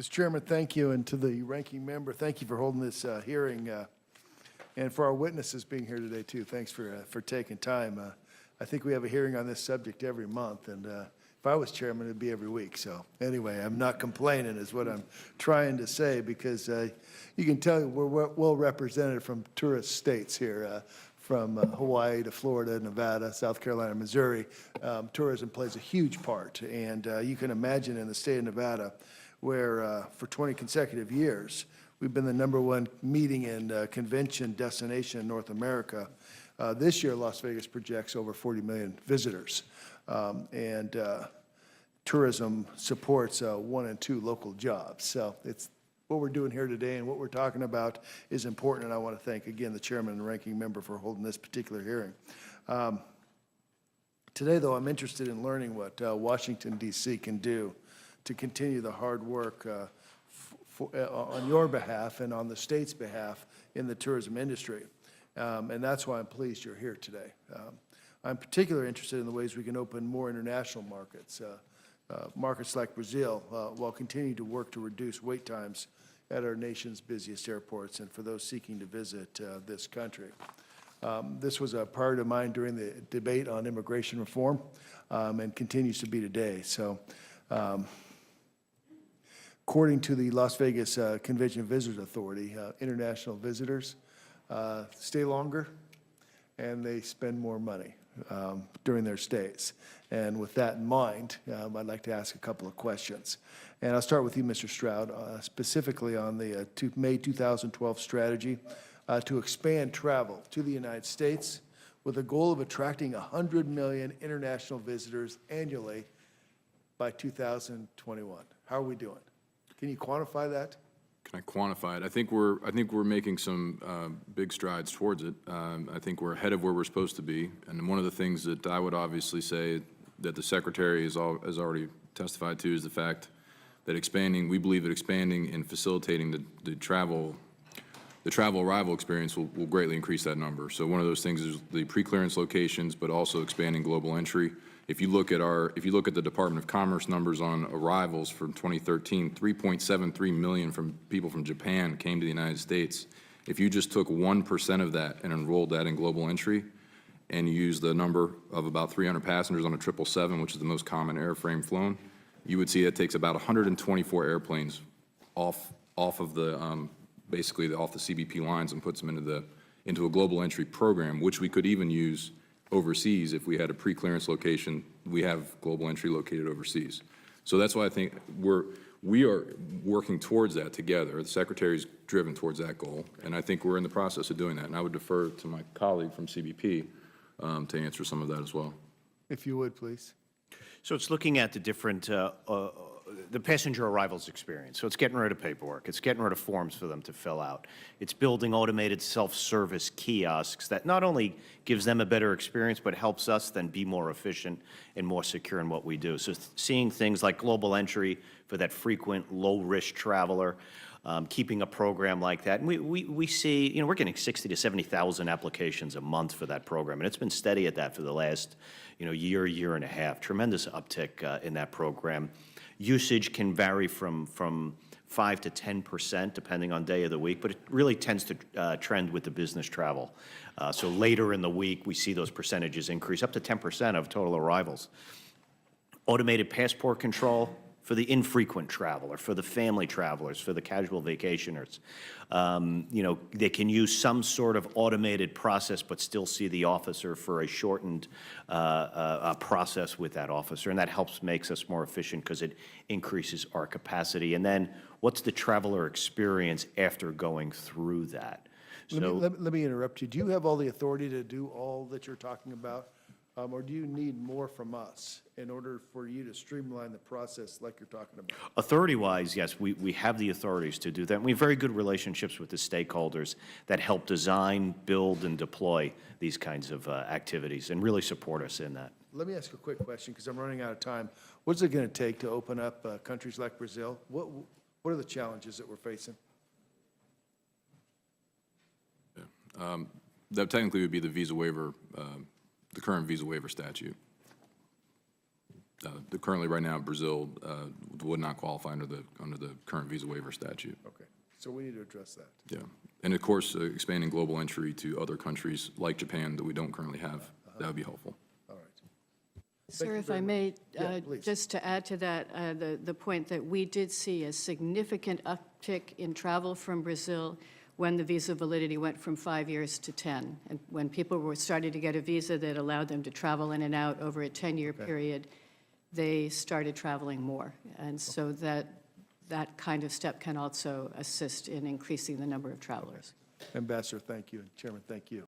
Mr. Chairman, thank you, and to the ranking member, thank you for holding this hearing, and for our witnesses being here today, too. Thanks for taking time. I think we have a hearing on this subject every month, and if I was chairman, it'd be every week. So anyway, I'm not complaining is what I'm trying to say, because you can tell we're well represented from tourist states here, from Hawaii to Florida, Nevada, South Carolina, Missouri. Tourism plays a huge part, and you can imagine in the state of Nevada, where for 20 consecutive years, we've been the #1 meeting and convention destination in North America. This year, Las Vegas projects over 40 million visitors, and tourism supports 1 and 2 local jobs. So it's what we're doing here today, and what we're talking about is important, and I want to thank, again, the chairman and ranking member for holding this particular hearing. Today, though, I'm interested in learning what Washington, D.C. can do to continue the hard work on your behalf and on the state's behalf in the tourism industry. And that's why I'm pleased you're here today. I'm particularly interested in the ways we can open more international markets, markets like Brazil, while continuing to work to reduce wait times at our nation's busiest airports and for those seeking to visit this country. This was a priority of mine during the debate on immigration reform, and continues to be today. So, according to the Las Vegas Convention and Visitors Authority, international visitors stay longer and they spend more money during their stays. And with that in mind, I'd like to ask a couple of questions. And I'll start with you, Mr. Stroud, specifically on the May 2012 strategy to expand travel to the United States with a goal of attracting 100 million international visitors annually by 2021. How are we doing? Can you quantify that? Can I quantify it? I think we're making some big strides towards it. I think we're ahead of where we're supposed to be. And one of the things that I would obviously say that the Secretary has already testified to is the fact that we believe that expanding and facilitating the travel arrival experience will greatly increase that number. So one of those things is the pre-clearance locations, but also expanding global entry. If you look at the Department of Commerce numbers on arrivals from 2013, 3.73 million people from Japan came to the United States. If you just took 1% of that and enrolled that in global entry, and you use the number of about 300 passengers on a 777, which is the most common airframe flown, you would see it takes about 124 airplanes off of the basically off the CBP lines and puts them into a global entry program, which we could even use overseas. If we had a pre-clearance location, we have global entry located overseas. So that's why I think we are working towards that together. The Secretary's driven towards that goal, and I think we're in the process of doing that. And I would defer to my colleague from CBP to answer some of that as well. If you would, please. So it's looking at the different, the passenger arrivals experience. So it's getting rid of paperwork. It's getting rid of forms for them to fill out. It's building automated self-service kiosks that not only gives them a better experience, but helps us then be more efficient and more secure in what we do. So seeing things like global entry for that frequent low-risk traveler, keeping a program like that. And we see, we're getting 60 to 70,000 applications a month for that program. And it's been steady at that for the last, year and a half. Tremendous uptick in that program. Usage can vary from 5 to 10% depending on day of the week, but it really tends to trend with the business travel. So later in the week, we see those percentages increase up to 10% of total arrivals. Automated passport control for the infrequent traveler, for the family travelers, for the casual vacationers. They can use some sort of automated process but still see the officer for a shortened process with that officer, and that makes us more efficient because it increases our capacity. And then what's the traveler experience after going through that? Let me interrupt you. Do you have all the authority to do all that you're talking about? Or do you need more from us in order for you to streamline the process like you're talking about? Authority-wise, yes, we have the authorities to do that. And we have very good relationships with the stakeholders that help design, build, and deploy these kinds of activities and really support us in that. Let me ask a quick question because I'm running out of time. What's it going to take to open up countries like Brazil? What are the challenges that we're facing? Yeah. That technically would be the visa waiver, the current visa waiver statute. Currently, right now, Brazil would not qualify under the current visa waiver statute. Okay, so we need to address that. Yeah. And of course, expanding global entry to other countries like Japan that we don't currently have, that would be helpful. All right. Sir, you if very I much. may, Yeah, please. just to add to that, the point that we did see a significant uptick in travel from Brazil when the visa validity went from 5 years to 10. And when people were starting to get a visa that allowed them to travel in and out over a 10-year period, they started traveling more. And so that kind of step can also assist in increasing the number of travelers. Ambassador, thank you, and Chairman, thank you.